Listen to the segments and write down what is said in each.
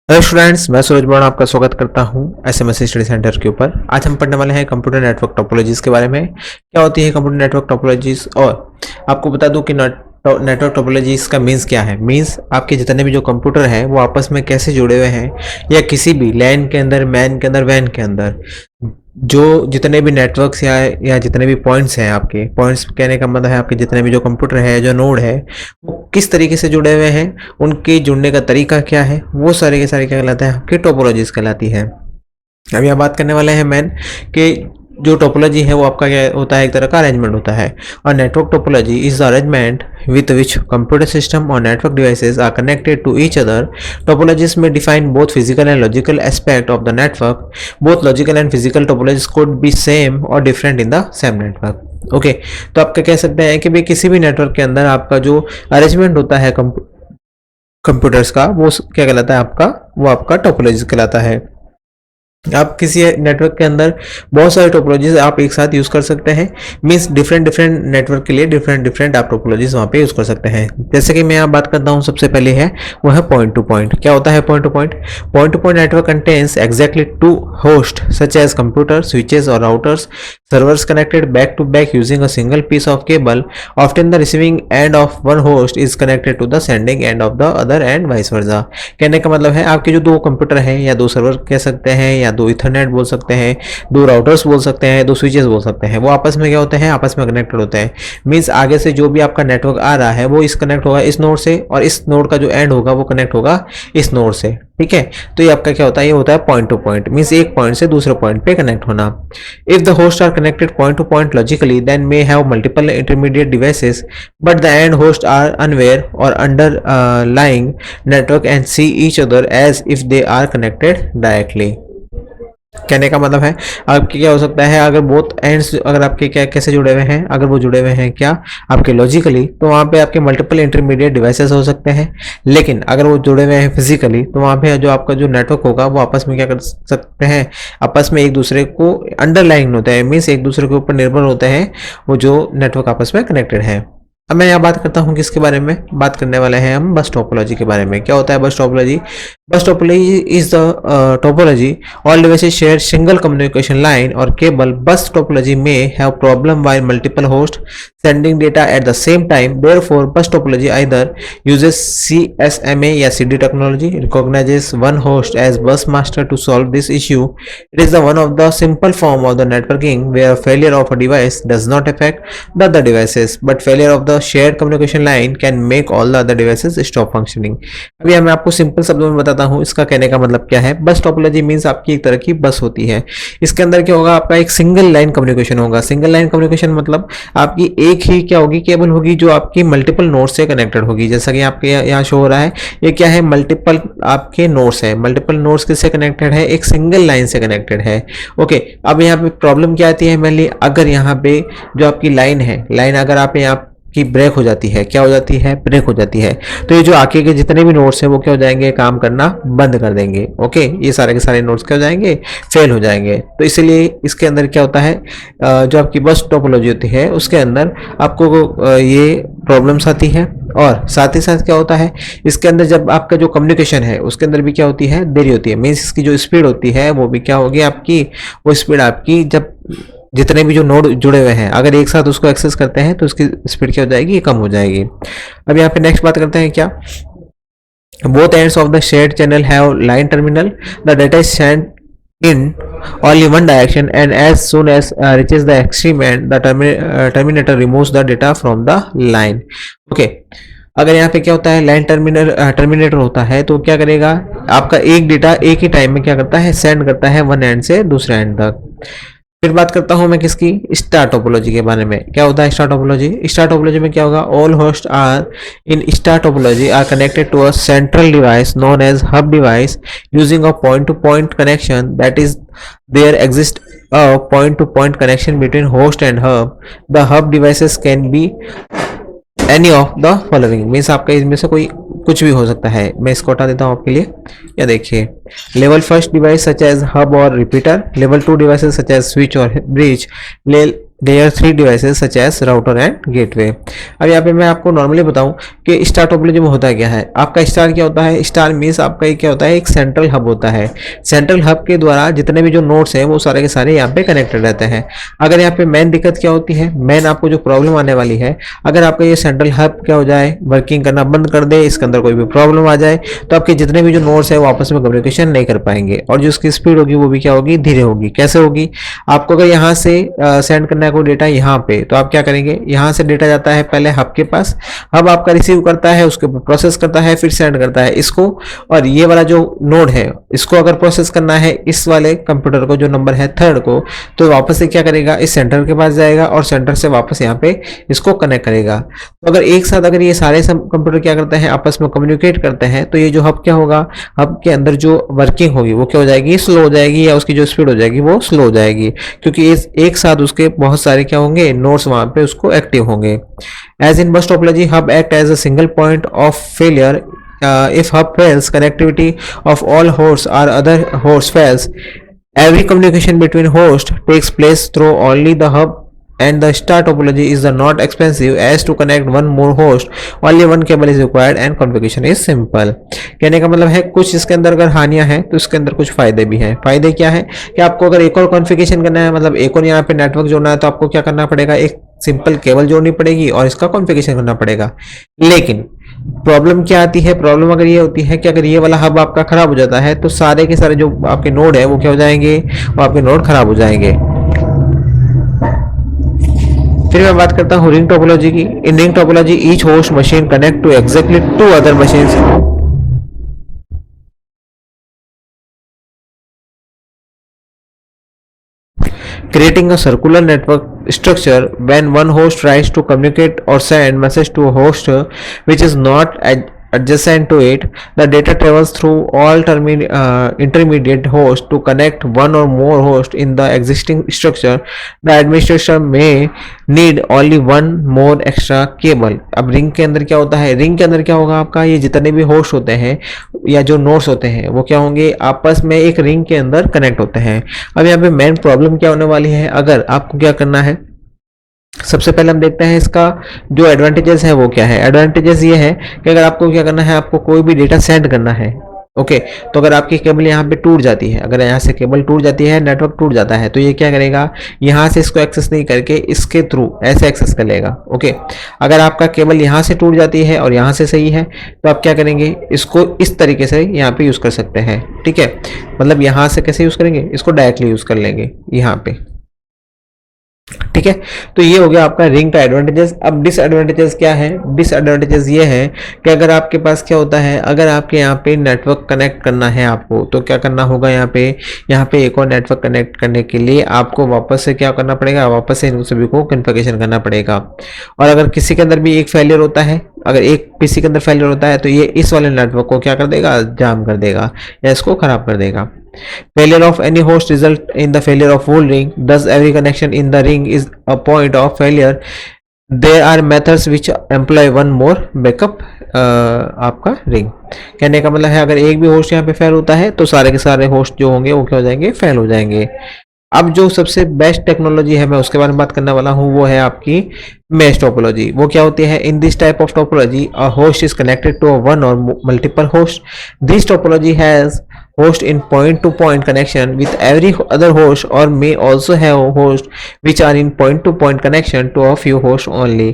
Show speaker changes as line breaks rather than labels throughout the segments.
Hello students, मैं सूरज बड़ा आपका स्वागत करता हूं एसएमएस स्टडी सेंटर के ऊपर। आज हम पढ़ने वाले हैं कंप्यूटर नेटवर्क टोपोलॉजीज के बारे में। क्या होती है कंप्यूटर नेटवर्क टोपोलॉजीज, और आपको बता दूं कि नेटवर्क टोपोलॉजीज का मीन्स क्या है। मीन्स आपके जितने भी जो कंप्यूटर हैं वो आपस में कैसे जुड़े हुए हैं, या किसी भी लैन के अंदर, मैन के अंदर, वैन के अंदर जो जितने भी नेटवर्क्स या जितने भी पॉइंट्स हैं, आपके पॉइंट्स कहने का मतलब है आपके जितने भी जो कंप्यूटर है, जो नोड है, वो किस तरीके से जुड़े हुए हैं, उनके जुड़ने का तरीका क्या है, वो सारे के सारे क्या कहलाते हैं, आपकी टोपोलॉजीज कहलाती है। अभी आप बात करने वाले हैं मैन कि जो टोपोलॉजी है वो आपका क्या होता है, एक तरह का अरेंजमेंट होता है। और network topology is the arrangement with which computer system or network devices are connected to each other. Topologies may define both physical and logical aspect of the network. Both logical and physical topologies could be same or different in the same network. Okay तो आप क्या कह सकते हैं कि भाई किसी भी नेटवर्क के अंदर आपका जो अरेंजमेंट होता है कंप्यूटर्स का, वो क्या कहलाता है, वो आपका टोपोलॉजी कहलाता है। आप किसी नेटवर्क के अंदर बहुत सारे टोपोलॉजीज आप एक साथ यूज कर सकते हैं। मींस डिफरेंट नेटवर्क के लिए डिफरेंट आप टोपोलॉजीज वहां पे यूज कर सकते हैं। जैसे कि मैं यहाँ बात करता हूँ, सबसे पहले है वो है पॉइंट टू पॉइंट। क्या होता है point to point? Point to point network contains exactly two host such as computer, switches और routers, servers connected back to back using a single piece of cable. Often the receiving end of one host is connected to the sending end of the other and vice versa. कहने का मतलब है आपके जो दो computer हैं, या दो सर्वर कह सकते हैं, या दो इथरनेट बोल सकते हैं, दो राउटर्स बोल सकते हैं, दो स्विचेस बोल सकते हैं, वो आपस में क्या होते हैं, आपस में कनेक्टेड होते हैं। मीन्स आगे से जो भी आपका नेटवर्क आ रहा है वो इस कनेक्ट होगा इस नोड से, और इस नोड का जो एंड होगा वो कनेक्ट होगा इस नोड से। ठीक है, तो ये आपका क्या होता है, ये होता है पॉइंट टू पॉइंट। मीन्स एक पॉइंट से दूसरे पॉइंट पे कनेक्ट होना। If the host are connected point to point logically, then may have multiple intermediate devices, but the end hosts are unaware or underlying network and see each other as if they are connected directly. कहने का मतलब है आपके क्या हो सकता है, अगर बोथ एंड्स अगर आपके क्या कैसे जुड़े हुए हैं, अगर वो जुड़े हुए हैं क्या आपके लॉजिकली, तो वहाँ पे आपके मल्टीपल इंटरमीडिएट डिवाइसेस हो सकते हैं। लेकिन अगर वो जुड़े हुए हैं फिजिकली, तो वहाँ पे जो आपका जो नेटवर्क होगा वो आपस में क्या कर सकते हैं, आपस में एक दूसरे को अंडरलाइंग होता है। मीन्स एक दूसरे के ऊपर निर्भर होते हैं वो जो नेटवर्क आपस में कनेक्टेड है। अब मैं यहाँ बात करता हूँ किसके बारे में, बात करने वाले हैं हम बस टोपोलॉजी के बारे में। क्या होता है बस टोपोलॉजी? बस topology is the topology all devices share single communication line और केबल। बस टोपोलॉजी में have problem while multiple host sending data at the same time. Therefore, bus topology either uses CSMA या CD technology, recognizes one host as bus master to solve this issue. It is the one of the simple form of the networking where failure of a device does not affect the other devices, but failure of the shared communication line can make all the other devices stop functioning. अभी मैं आपको simple शब्दों में बताता हूँ इसका कहने का मतलब क्या है। बस टोपोलॉजी मीन्स आपकी एक तरह की बस होती है। इसके अंदर क्या होगा, आपका एक सिंगल लाइन कम्युनिकेशन होगा। सिंगल लाइन कम्युनिकेशन मतलब आपकी एक ही क्या होगी, केबल होगी जो आपकी मल्टीपल नोड से कनेक्टेड होगी। जैसा कि आपके यहाँ शो हो रहा है, ये क्या है, मल्टीपल आपके नोड्स है। मल्टीपल नोड्स किससे कनेक्टेड है, एक सिंगल लाइन से कनेक्टेड है। ओके, अब यहाँ पे प्रॉब्लम क्या आती है, मेनली अगर यहाँ पे जो आपकी लाइन है, लाइन अगर आप यहाँ की ब्रेक हो जाती है, क्या हो जाती है, ब्रेक हो जाती है, तो ये जो आगे के जितने भी नोड्स हैं वो क्या हो जाएंगे, काम करना बंद कर देंगे। ओके, ये सारे के सारे नोड्स क्या हो जाएंगे, फेल हो जाएंगे। तो इसलिए इसके अंदर क्या होता है, जो आपकी बस टोपोलॉजी होती है उसके अंदर आपको ये प्रॉब्लम्स आती है। और साथ ही साथ क्या होता है, इसके अंदर जब आपका जो कम्युनिकेशन है उसके अंदर भी क्या होती है, देरी होती है। मीन्स इसकी जो स्पीड होती है वो भी क्या होगी आपकी, वो स्पीड आपकी जब जितने भी जो नोड जुड़े हुए हैं अगर एक साथ उसको एक्सेस करते हैं तो उसकी स्पीड क्या हो जाएगी, कम हो जाएगी। अब यहाँ पे नेक्स्ट बात करते हैं क्या, both ends of the shared channel have line terminal, the data is sent in only one direction and as soon as reaches the extreme end the terminator removes the data from the line. Okay, अगर यहाँ पे क्या होता है, line terminator होता है तो क्या करेगा, आपका एक डेटा एक ही टाइम में क्या करता है, सेंड करता है वन एंड से दूसरे एंड तक। फिर बात करता हूं मैं किसकी, स्टार टोपोलॉजी के बारे में। क्या होता है स्टार टोपोलॉजी? स्टार टोपोलॉजी में क्या होगा, all host are in star topology are connected to a central device known as hub device using a point to point connection, that is there exist a point to point connection between host and hub. The hub devices can be any of the following. Means आपका इसमें से कोई कुछ भी हो सकता है। मैं इसको हटा देता हूँ आपके लिए। या देखिए, level first device such as hub और repeater, level two devices such as switch और bridge, layer 3 devices such as router and gateway. अब यहाँ पे मैं आपको नॉर्मली बताऊं कि स्टार टोपोलॉजी में होता क्या है। आपका स्टार क्या होता है, स्टार मीन्स आपका ये क्या होता है, एक सेंट्रल हब होता है। सेंट्रल हब के द्वारा जितने भी जो नोड्स हैं वो सारे के सारे यहाँ पे कनेक्टेड रहते हैं। अगर यहाँ पे मेन दिक्कत क्या होती है, मेन आपको जो प्रॉब्लम आने वाली है, अगर आपका ये सेंट्रल हब क्या हो जाए, वर्किंग करना बंद कर दे, इसके अंदर कोई भी प्रॉब्लम आ जाए, तो आपके जितने भी जो नोड्स है वो आपस में कम्युनिकेशन नहीं कर पाएंगे और जो उसकी स्पीड होगी वो भी क्या होगी, धीरे होगी। कैसे होगी, आपको अगर यहाँ से सेंड करना है कोई डेटा यहाँ पे, तो आप क्या करेंगे, यहाँ से डेटा जाता है पहले हब के पास, हब आपका रिसीव करता है, उसके ऊपर प्रोसेस करता है, फिर सेंड करता है इसको, और ये वाला जो नोड है इसको अगर प्रोसेस करना है इस वाले कंप्यूटर को जो नंबर है थर्ड को, तो वापस से क्या करेगा, इस सेंटर के पास जाएगा और सेंटर से वापस यहाँ पे इसको कनेक्ट करेगा। तो अगर एक साथ अगर ये सारे कंप्यूटर क्या करते हैं, आपस में कम्युनिकेट करते हैं, तो ये जो हब क्या होगा, हब के अंदर जो वर्किंग होगी वो क्या हो जाएगी, स्लो हो जाएगी, या उसकी जो स्पीड हो जाएगी वो स्लो हो जाएगी, क्योंकि एक साथ उसके बहुत सारे क्या होंगे, नोड्स वहां पे उसको एक्टिव होंगे। As in bus topology, hub act as a single point of failure. If hub fails, connectivity of all hosts or other hosts fails. Every communication between hosts takes place through only the hub, and the star topology is not expensive as to connect one more host. Only one cable is required and configuration is simple. कहने का मतलब है कुछ इसके अंदर अगर हानियां हैं तो इसके अंदर कुछ फायदे भी हैं। फायदे क्या है कि आपको अगर एक और कॉन्फ़िगरेशन करना है, मतलब एक और यहाँ पे नेटवर्क जोड़ना है, तो आपको क्या करना पड़ेगा, एक सिंपल केबल जोड़नी पड़ेगी और इसका कॉन्फ़िगरेशन करना पड़ेगा। लेकिन प्रॉब्लम क्या आती है, प्रॉब्लम अगर ये होती है कि अगर ये वाला हब आपका खराब हो जाता है तो सारे के सारे जो आपके नोड है वो क्या हो जाएंगे, वो आपके नोड खराब हो जाएंगे। फिर मैं बात करता हूँ रिंग टोपोलॉजी की। In ring topology each host machine connect to exactly two other machines, creating a circular network structure. When one host tries to communicate or send message to a host which is not adjacent to it, the data travels through all intermediate hosts to connect one or more hosts in the existing structure. The administration may need only one more extra cable. अब ring के अंदर क्या होता है, ring के अंदर क्या होगा, आपका ये जितने भी होस्ट होते हैं या जो नोड्स होते हैं वो क्या होंगे, आपस में एक रिंग के अंदर कनेक्ट होते हैं। अब यहाँ पे मेन प्रॉब्लम क्या होने वाली है, अगर आपको क्या करना है, सबसे पहले हम देखते हैं इसका जो एडवांटेजेस है वो क्या है। एडवांटेजेस ये है कि अगर आपको क्या करना है, आपको कोई भी डेटा सेंड करना है, ओके, तो अगर आपकी केबल यहाँ पे टूट जाती है, अगर यहाँ से केबल टूट जाती है, नेटवर्क टूट जाता है, तो ये क्या करेगा, यहाँ से इसको एक्सेस नहीं करके इसके थ्रू ऐसे एक्सेस कर लेगा। ओके, अगर आपका केबल यहाँ से टूट जाती है और यहाँ से सही है, तो आप क्या करेंगे, इसको इस तरीके से यहाँ पे यूज़ कर सकते हैं। ठीक है, मतलब यहाँ से कैसे यूज़ करेंगे, इसको डायरेक्टली यूज़ कर लेंगे यहाँ पे। ठीक है, तो ये हो गया आपका रिंग का एडवांटेजेस। अब डिसएडवांटेजेस क्या है, डिसएडवांटेजेस ये है कि अगर आपके पास क्या होता है, अगर आपके यहाँ पे नेटवर्क कनेक्ट करना है आपको, तो क्या करना होगा, यहाँ पे एक और नेटवर्क कनेक्ट करने के लिए आपको वापस से क्या करना पड़ेगा, वापस से इन सभी को कॉन्फ़िगरेशन करना पड़ेगा। और अगर किसी के अंदर भी एक फेलियर होता है, अगर एक पीसी के अंदर फेलियर होता है, तो ये इस वाले नेटवर्क को क्या कर देगा, जाम कर देगा या इसको खराब कर देगा। Failure of any host result in the failure of whole ring. Thus, every connection in the ring is a point of failure. There are methods which employ one more backup आपका रिंग। कहने का मतलब है अगर एक भी host यहाँ पे फेल होता है तो सारे के सारे होस्ट जो होंगे वो क्या हो जाएंगे, फेल हो जाएंगे। अब जो सबसे बेस्ट टेक्नोलॉजी है मैं उसके बारे में बात करने वाला हूँ, वो है आपकी मैश टोपोलॉजी। वो क्या होती है, in this type of topology a host is connected to one और multiple host. This topology has host in point-to-point connection with every other host or may also have hosts which are in point-to-point connection to a few hosts only.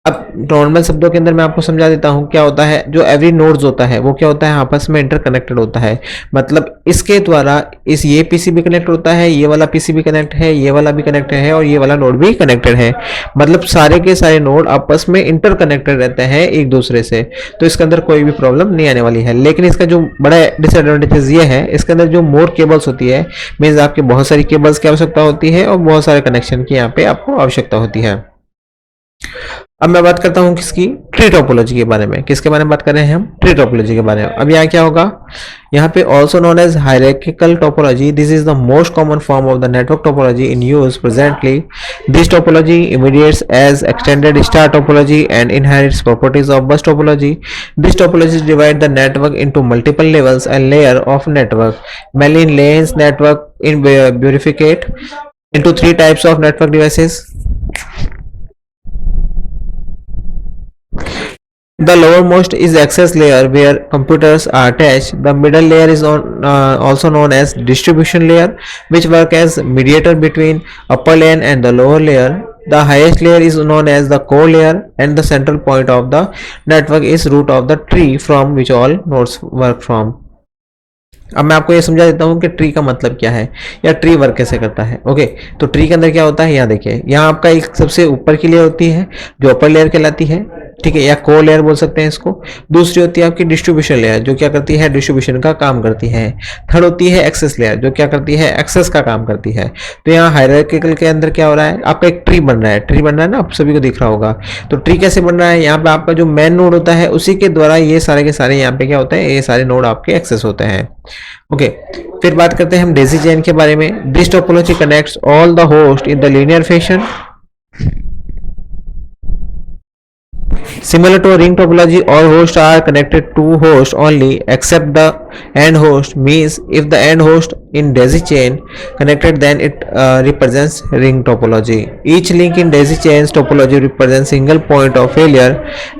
अब normal शब्दों के अंदर मैं आपको समझा देता हूँ क्या होता है। जो एवरी नोड्स होता है वो क्या होता है, आपस में इंटरकनेक्टेड होता है। मतलब इसके द्वारा ये पीसी भी कनेक्ट होता है, ये वाला पीसी भी कनेक्ट है, ये वाला भी कनेक्टेड है और ये वाला नोड भी कनेक्टेड है। मतलब सारे के सारे नोड आपस में इंटरकनेक्टेड रहते हैं एक दूसरे से, तो इसके अंदर कोई भी प्रॉब्लम नहीं आने वाली है। लेकिन इसका जो बड़ा डिसएडवांटेज ये है, इसके अंदर जो मोर केबल्स होती है, मीन्स आपकी बहुत सारी केबल्स की आवश्यकता होती है और बहुत सारे कनेक्शन की यहाँ पे आपको आवश्यकता होती है। अब मैं बात करता हूँ किसकी, ट्री टोपोलॉजी के बारे में। किसके बारे में बात कर रहे हैं हम, ट्री टोपोलॉजी के बारे में। अब यहाँ क्या होगा, यहाँ पे also known as hierarchical topology, this is the most common form of the network topology in use presently. This topology imitates as extended star topology and inherits properties of bus topology. This topology divide the network into multiple levels and layer of network, mainly in lanes network in Bifurcate into three types of network devices. The lowermost is access layer where computers are attached. The middle layer is also known as distribution layer, which work as mediator between upper layer and the lower layer. The highest layer is known as the core layer, and the central point of the network is root of the tree from which all nodes work from. अब मैं आपको ये समझा देता हूँ कि tree का मतलब क्या है या ट्री वर्क कैसे करता है। ओके, तो ट्री के अंदर क्या होता है, यहाँ देखिए, यहाँ आपका एक सबसे ऊपर की लेयर होती है जो अपर लेयर कहलाती है, ठीक है, या कोर लेयर बोल सकते हैं इसको। दूसरी होती है आपकी डिस्ट्रीब्यूशन लेयर, जो क्या करती है, डिस्ट्रीब्यूशन का काम करती है। थर्ड होती है एक्सेस लेयर, जो क्या करती है, एक्सेस का काम करती है। तो यहाँ हायरार्किकल के अंदर क्या हो रहा है, आपका एक ट्री बन रहा है, ट्री बन रहा है ना, आप सभी को दिख रहा होगा। तो ट्री कैसे बन रहा है, यहाँ पे आपका जो मेन नोड होता है उसी के द्वारा ये सारे के सारे यहाँ पे क्या होते हैं, ये सारे नोड आपके एक्सेस होते हैं। ओके, फिर बात करते हैं हम डेज़ी चेन के बारे में। This topology connects all the host in the linear fashion. Similar to a ring topology, all hosts are connected to host only except the end host. Means if the end host in daisy chain connected, then it represents ring topology. Each link in daisy chains topology represents single point of failure.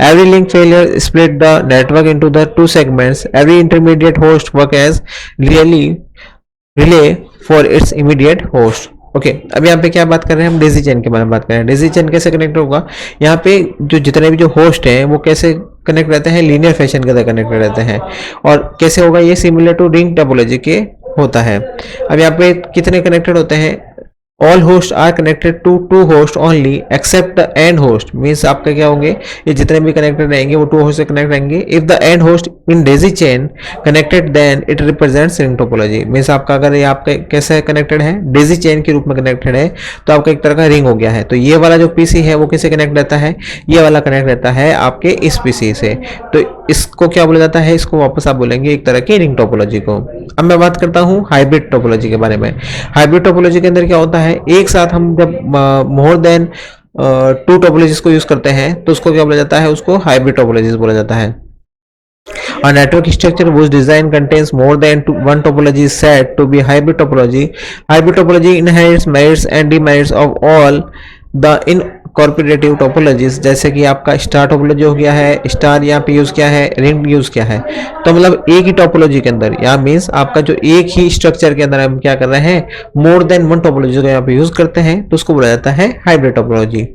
Every link failure split the network into the two segments. Every intermediate host work as relay for its immediate host. Okay, अब यहाँ पे क्या बात कर रहे हैं हम, daisy chain के बारे में बात कर रहे हैं। डेज़ी चेन कैसे कनेक्ट होगा, यहाँ पे जो जितने भी जो होस्ट हैं वो कैसे कनेक्ट रहते हैं, लीनियर फैशन के अंदर कनेक्ट रहते हैं। और कैसे होगा ये, सिमिलर टू रिंग टोपोलॉजी के होता है। अब यहाँ पे कितने कनेक्टेड होते हैं, all host are connected to two host only except the end host. Means आपके क्या होंगे, ये जितने भी कनेक्टेड रहेंगे वो टू होस्ट से कनेक्ट रहेंगे। If the end host in daisy chain connected, then it represents ring topology. Means आपका अगर ये आपके कैसे कनेक्टेड है, डेज़ी चेन के रूप में कनेक्टेड है, तो आपका एक तरह का रिंग हो गया है। तो ये वाला जो पीसी है वो किससे कनेक्ट रहता है, ये वाला कनेक्ट रहता है आपके इस पीसी से। तो इसको क्या बोला जाता है, इसको वापस आप बोलेंगे एक तरह की रिंग टोपोलॉजी को। अब मैं बात करता हूँ हाइब्रिड टोपोलॉजी के बारे में। हाइब्रिड टोपोलॉजी के अंदर क्या होता है, एक साथ हम जब मोर देन टू टोपोलॉजीज को यूज करते हैं तो उसको क्या बोला जाता है, उसको हाइब्रिड टोपोलॉजीज बोला जाता है। A network structure whose design contains more than one topology is said to be hybrid topology. Hybrid topology inherits merits and demerits of all the incorporative topologies. जैसे कि आपका स्टार टोपोलॉजी हो गया है, star यहाँ पे यूज किया है, रिंग यूज किया है। तो मतलब एक ही टोपोलॉजी के अंदर, यहाँ मीन्स आपका जो एक ही स्ट्रक्चर के अंदर हम क्या कर रहे हैं, मोर देन वन टोपोलॉजी को यहाँ पे यूज करते हैं, तो उसको बोला जाता है हाइब्रिड टोपोलॉजी।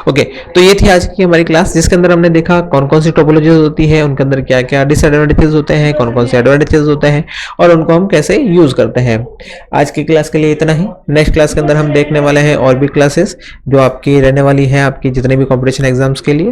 ओके, तो ये थी आज की हमारी क्लास, जिसके अंदर हमने देखा कौन कौन सी टोपोलॉजीज होती है, उनके अंदर क्या क्या डिसएडवांटेजेस होते हैं, कौन कौन से एडवांटेजेस होते हैं और उनको हम कैसे यूज करते हैं। आज की क्लास के लिए इतना ही। नेक्स्ट क्लास के अंदर हम देखने वाले हैं और भी क्लासेस जो आपकी रहने वाली है, आपकी जितने भी कॉम्पिटिशन एग्जाम्स के लिए।